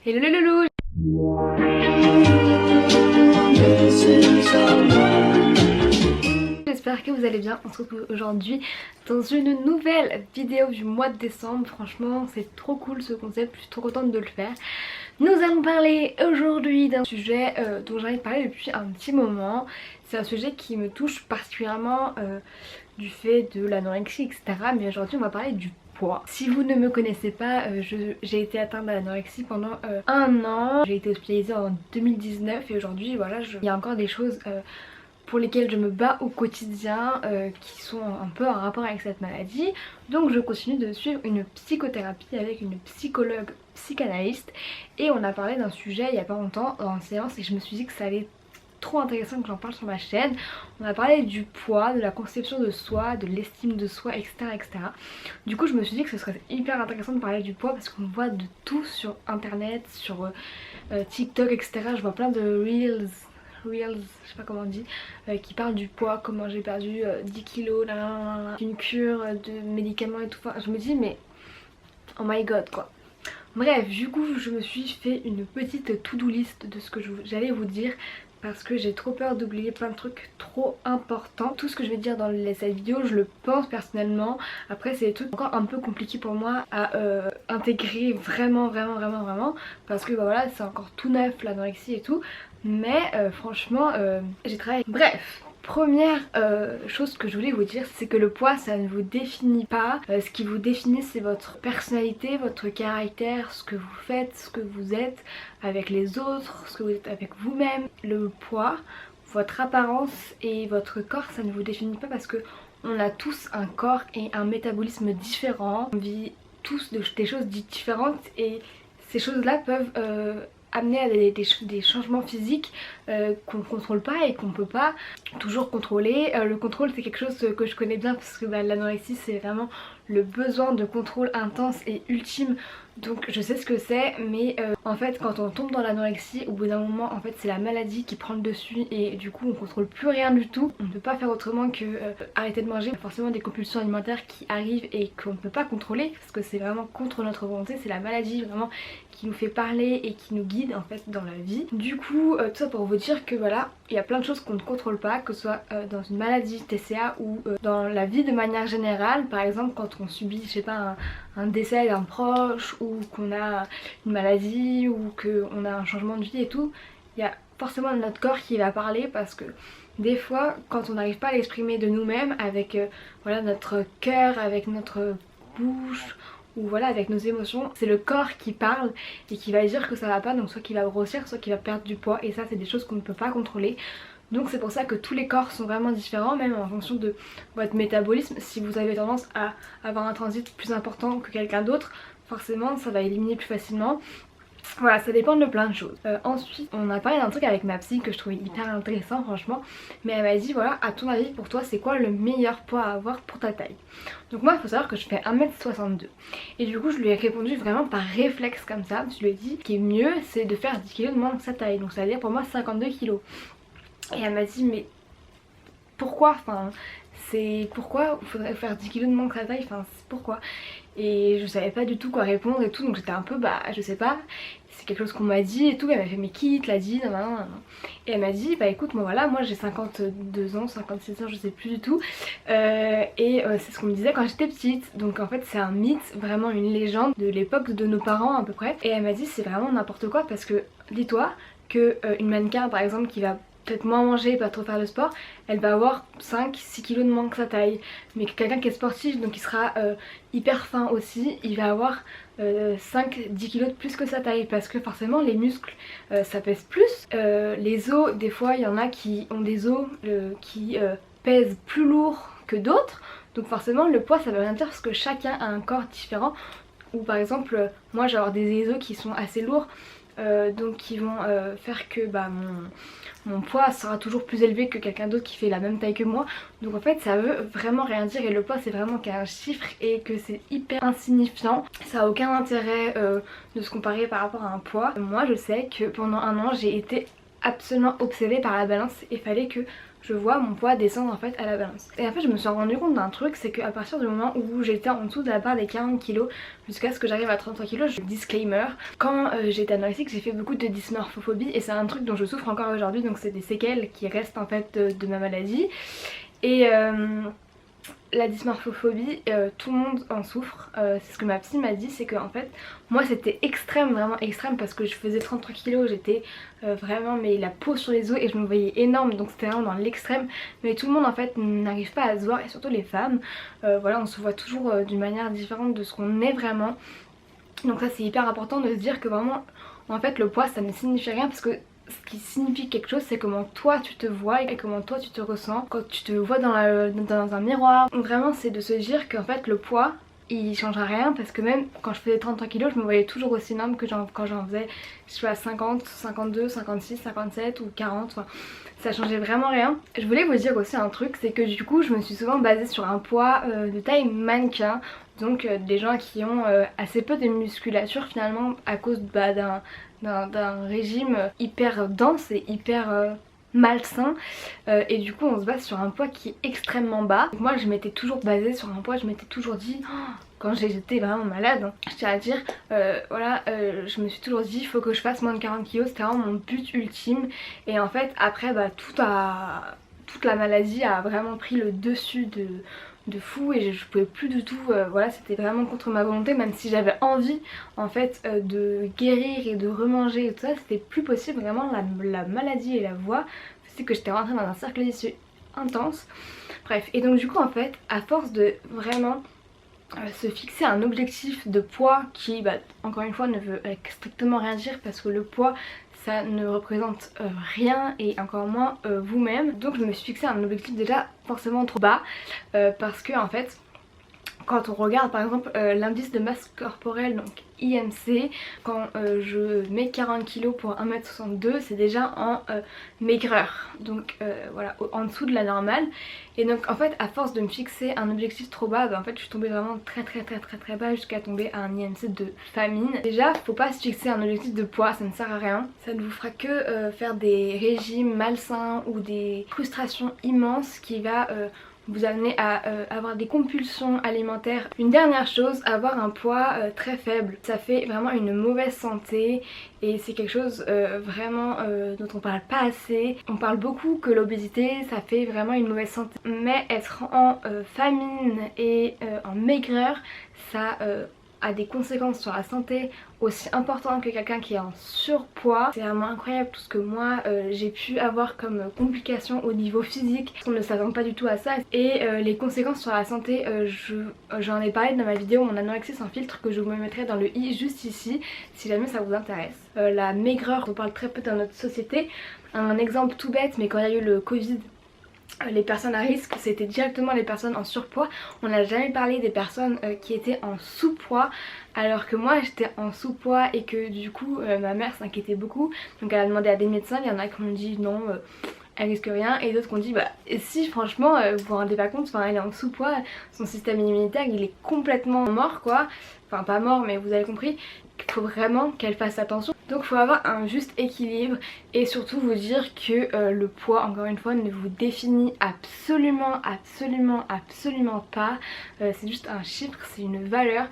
Hello le loulou. J'espère que vous allez bien. On se retrouve aujourd'hui dans une nouvelle vidéo du mois de décembre. Franchement c'est trop cool ce concept, je suis trop contente de le faire. Nous allons parler aujourd'hui d'un sujet dont j'ai envie de parler depuis un petit moment. C'est un sujet qui me touche particulièrement du fait de l'anorexie etc. Mais aujourd'hui on va parler du poids. Si vous ne me connaissez pas, j'ai été atteinte de l'anorexie pendant un an. J'ai été hospitalisée en 2019 et aujourd'hui voilà, il y a encore des choses pour lesquelles je me bats au quotidien qui sont un peu en rapport avec cette maladie. Donc je continue de suivre une psychothérapie avec une psychologue psychanalyste et on a parlé d'un sujet il y a pas longtemps en séance et je me suis dit que ça allait être trop intéressant que j'en parle sur ma chaîne. On a parlé du poids, de la conception de soi, de l'estime de soi, etc., etc. Du coup je me suis dit que ce serait hyper intéressant de parler du poids parce qu'on voit de tout sur internet, sur TikTok, etc. Je vois plein de reels, je sais pas comment on dit, qui parlent du poids, comment j'ai perdu 10 kilos, une cure de médicaments et tout. Enfin, je me dis mais oh my god quoi. Bref, du coup je me suis fait une petite to-do list de ce que j'allais vous dire parce que j'ai trop peur d'oublier plein de trucs trop importants. Tout ce que je vais dire dans cette vidéo je le pense personnellement. Après c'est des trucs encore un peu compliqués pour moi à intégrer vraiment parce que bah, voilà c'est encore tout neuf l'anorexie et tout. Mais franchement j'ai travaillé. Bref, première chose que je voulais vous dire, c'est que le poids ça ne vous définit pas. Ce qui vous définit c'est votre personnalité, votre caractère, ce que vous faites, ce que vous êtes avec les autres, ce que vous êtes avec vous-même. Le poids, votre apparence et votre corps ça ne vous définit pas parce que on a tous un corps et un métabolisme différent. On vit tous des choses différentes et ces choses là peuvent amener à des changements physiques qu'on ne contrôle pas et qu'on ne peut pas toujours contrôler. Le contrôle c'est quelque chose que je connais bien parce que bah, l'anorexie c'est vraiment le besoin de contrôle intense et ultime. Donc je sais ce que c'est mais en fait quand on tombe dans l'anorexie au bout d'un moment en fait c'est la maladie qui prend le dessus et du coup on contrôle plus rien du tout. On ne peut pas faire autrement que arrêter de manger. Il y a forcément des compulsions alimentaires qui arrivent et qu'on ne peut pas contrôler parce que c'est vraiment contre notre volonté. C'est la maladie vraiment qui nous fait parler et qui nous guide en fait dans la vie. Du coup tout ça pour vous dire que voilà il y a plein de choses qu'on ne contrôle pas, que ce soit dans une maladie TCA ou dans la vie de manière générale. Par exemple quand on subit je sais pas un décès d'un proche ou qu'on a une maladie ou qu'on a un changement de vie et tout, il y a forcément notre corps qui va parler parce que des fois quand on n'arrive pas à l'exprimer de nous-mêmes avec voilà, notre cœur, avec notre bouche ou voilà avec nos émotions, c'est le corps qui parle et qui va dire que ça va pas, donc soit qu'il va grossir, soit qu'il va perdre du poids et ça c'est des choses qu'on ne peut pas contrôler. Donc c'est pour ça que tous les corps sont vraiment différents, même en fonction de votre métabolisme. Si vous avez tendance à avoir un transit plus important que quelqu'un d'autre, forcément ça va éliminer plus facilement. Voilà, ça dépend de plein de choses. Ensuite, on a parlé d'un truc avec ma psy que je trouvais hyper intéressant franchement. Mais elle m'a dit voilà, à ton avis pour toi c'est quoi le meilleur poids à avoir pour ta taille? Donc moi il faut savoir que je fais 1m62. Et du coup je lui ai répondu vraiment par réflexe comme ça. Je lui ai dit ce qui est mieux c'est de faire 10 kg de moins que sa taille. Donc ça veut dire pour moi 52 kg. Et elle m'a dit mais pourquoi, enfin c'est pourquoi il faudrait faire 10 kg de moins que sa taille, enfin c'est pourquoi. Et je savais pas du tout quoi répondre et tout, donc j'étais un peu bah je sais pas, c'est quelque chose qu'on m'a dit et tout. Elle m'a fait mais qui te l'a dit, nan. Et elle m'a dit bah écoute moi voilà, moi j'ai 52 ans, 56 ans je sais plus du tout c'est ce qu'on me disait quand j'étais petite. Donc en fait c'est un mythe, vraiment une légende de l'époque de nos parents à peu près. Et elle m'a dit c'est vraiment n'importe quoi parce que dis-toi que une mannequin par exemple qui va peut-être moins manger, pas trop faire de sport, elle va avoir 5-6 kilos de moins que sa taille. Mais quelqu'un qui est sportif, donc qui sera hyper fin aussi, il va avoir 5-10 kilos de plus que sa taille parce que forcément les muscles ça pèse plus. Les os, des fois il y en a qui ont des os qui pèsent plus lourd que d'autres, donc forcément le poids ça veut rien dire parce que chacun a un corps différent. Ou par exemple moi j'ai avoir des os qui sont assez lourds donc qui vont faire que bah, mon poids sera toujours plus élevé que quelqu'un d'autre qui fait la même taille que moi. Donc en fait ça veut vraiment rien dire et le poids c'est vraiment qu'un chiffre et que c'est hyper insignifiant. Ça a aucun intérêt de se comparer par rapport à un poids. Moi je sais que pendant un an j'ai été absolument obsédée par la balance et fallait que je vois mon poids descendre en fait à la balance. Et en fait je me suis rendu compte d'un truc, c'est qu'à partir du moment où j'étais en dessous de la barre des 40 kg jusqu'à ce que j'arrive à 33 kg, disclaimer, quand j'étais anorexique j'ai fait beaucoup de dysmorphophobie et c'est un truc dont je souffre encore aujourd'hui, donc c'est des séquelles qui restent en fait de ma maladie. Et la dysmorphophobie, tout le monde en souffre, c'est ce que ma psy m'a dit, c'est que en fait moi c'était extrême, vraiment extrême, parce que je faisais 33 kg, j'étais vraiment mais la peau sur les os et je me voyais énorme, donc c'était vraiment dans l'extrême, mais tout le monde en fait n'arrive pas à se voir, et surtout les femmes, voilà, on se voit toujours d'une manière différente de ce qu'on est vraiment, donc ça c'est hyper important de se dire que vraiment en fait le poids ça ne signifie rien, parce que ce qui signifie quelque chose, c'est comment toi tu te vois et comment toi tu te ressens quand tu te vois dans un miroir. Vraiment c'est de se dire qu'en fait le poids il changera rien, parce que même quand je faisais 33 kg je me voyais toujours aussi énorme que quand j'en faisais, je suis à 50, 52, 56, 57 ou 40, enfin ça changeait vraiment rien. Je voulais vous dire aussi un truc, c'est que du coup je me suis souvent basée sur un poids de taille mannequin, donc des gens qui ont assez peu de musculature finalement à cause d'un régime hyper dense et hyper malsain, et du coup on se base sur un poids qui est extrêmement bas. Donc moi je m'étais toujours basée sur un poids, je m'étais toujours dit, quand j'étais vraiment malade, hein, je tiens à dire, voilà, je me suis toujours dit il faut que je fasse moins de 40 kg, c'était vraiment mon but ultime. Et en fait après bah toute la maladie a vraiment pris le dessus de fou, et je pouvais plus du tout, voilà, c'était vraiment contre ma volonté, même si j'avais envie en fait de guérir et de remanger et tout ça, c'était plus possible. Vraiment la maladie et la voix c'est que j'étais rentrée dans un cercle vicieux intense. Bref, et donc du coup en fait à force de vraiment se fixer un objectif de poids qui bah, encore une fois ne veut strictement rien dire, parce que le poids ça ne représente rien, et encore moins vous-même. Donc je me suis fixé un objectif déjà forcément trop bas, parce que en fait quand on regarde par exemple l'indice de masse corporelle, donc IMC, quand je mets 40 kg pour 1m62, c'est déjà en maigreur, donc voilà, en dessous de la normale. Et donc en fait à force de me fixer un objectif trop bas, bah, en fait je suis tombée vraiment très bas, jusqu'à tomber à un IMC de famine. Déjà faut pas se fixer un objectif de poids, ça ne sert à rien, ça ne vous fera que faire des régimes malsains ou des frustrations immenses qui va vous amener à avoir des compulsions alimentaires. Une dernière chose, avoir un poids très faible, ça fait vraiment une mauvaise santé, et c'est quelque chose vraiment dont on parle pas assez. On parle beaucoup que l'obésité ça fait vraiment une mauvaise santé, mais être en famine et en maigreur, ça a des conséquences sur la santé aussi importantes que quelqu'un qui est en surpoids. C'est vraiment incroyable tout ce que moi j'ai pu avoir comme complications au niveau physique. On ne s'attend pas du tout à ça, et les conséquences sur la santé, j'en ai parlé dans ma vidéo mon anorexie sans filtre, que je vous mettrai dans le i juste ici si jamais ça vous intéresse. La maigreur, on parle très peu dans notre société. Un exemple tout bête, mais quand il y a eu le Covid, les personnes à risque c'était directement les personnes en surpoids. On n'a jamais parlé des personnes qui étaient en sous-poids, alors que moi j'étais en sous-poids, et que du coup ma mère s'inquiétait beaucoup, donc elle a demandé à des médecins. Il y en a qui m'ont dit non, elle risque rien, et d'autres qui ont dit bah si franchement vous vous rendez pas compte, enfin elle est en sous-poids, son système immunitaire il est complètement mort quoi, enfin pas mort mais vous avez compris, qu'il faut vraiment qu'elle fasse attention. Donc il faut avoir un juste équilibre, et surtout vous dire que le poids encore une fois ne vous définit absolument pas, c'est juste un chiffre, c'est une valeur,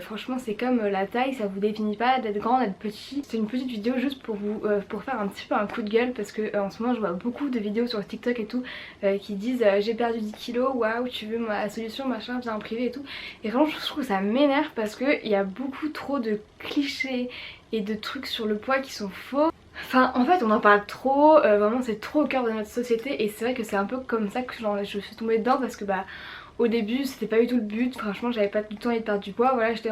franchement c'est comme la taille, ça vous définit pas d'être grand, d'être petit. C'est une petite vidéo juste pour vous pour faire un petit peu un coup de gueule, parce que en ce moment je vois beaucoup de vidéos sur TikTok et tout qui disent j'ai perdu 10 kilos, waouh tu veux ma solution machin, viens en privé et tout, et vraiment je trouve que ça m'énerve, parce qu'il y a beaucoup trop de clichés et de trucs sur le poids qui sont faux. Enfin en fait on en parle trop, vraiment c'est trop au cœur de notre société, et c'est vrai que c'est un peu comme ça que je suis tombée dedans, parce que bah au début c'était pas du tout le but, franchement j'avais pas du tout envie de perdre du poids, voilà, j'étais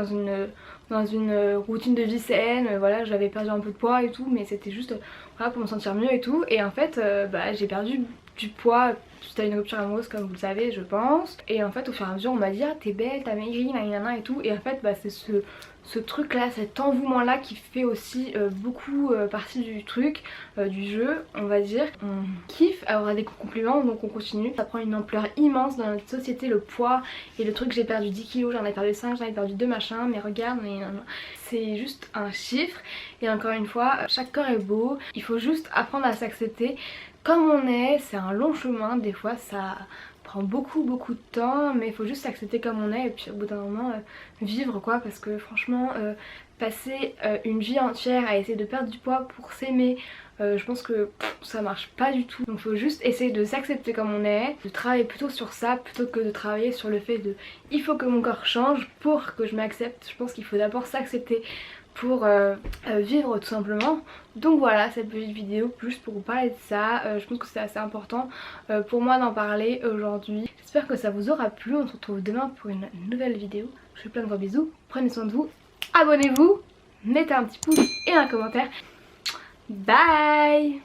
dans une routine de vie saine, voilà, j'avais perdu un peu de poids et tout, mais c'était juste voilà, pour me sentir mieux et tout, et en fait bah, j'ai perdu du poids suite à une rupture amoureuse comme vous le savez je pense, et en fait au fur et à mesure on m'a dit ah t'es belle, t'as maigri, nanana et tout, et en fait bah c'est ce truc là, cet envouement là qui fait aussi beaucoup partie du truc, du jeu on va dire. On kiffe avoir des compliments donc on continue. Ça prend une ampleur immense dans notre société, le poids et le truc, j'ai perdu 10 kilos, j'en ai perdu 5, j'en ai perdu 2 machin, mais regarde, mais c'est juste un chiffre. Et encore une fois, chaque corps est beau, il faut juste apprendre à s'accepter comme on est. C'est un long chemin, des fois ça prend beaucoup de temps, mais il faut juste s'accepter comme on est et puis au bout d'un moment vivre quoi, parce que franchement passer une vie entière à essayer de perdre du poids pour s'aimer, je pense que ça marche pas du tout. Donc il faut juste essayer de s'accepter comme on est, de travailler plutôt sur ça plutôt que de travailler sur le fait de il faut que mon corps change pour que je m'accepte. Je pense qu'il faut d'abord s'accepter pour vivre tout simplement. Donc voilà, cette petite vidéo juste pour vous parler de ça. Je pense que c'est assez important pour moi d'en parler aujourd'hui. J'espère que ça vous aura plu. On se retrouve demain pour une nouvelle vidéo. Je vous fais plein de gros bisous, prenez soin de vous, abonnez-vous, mettez un petit pouce et un commentaire. Bye.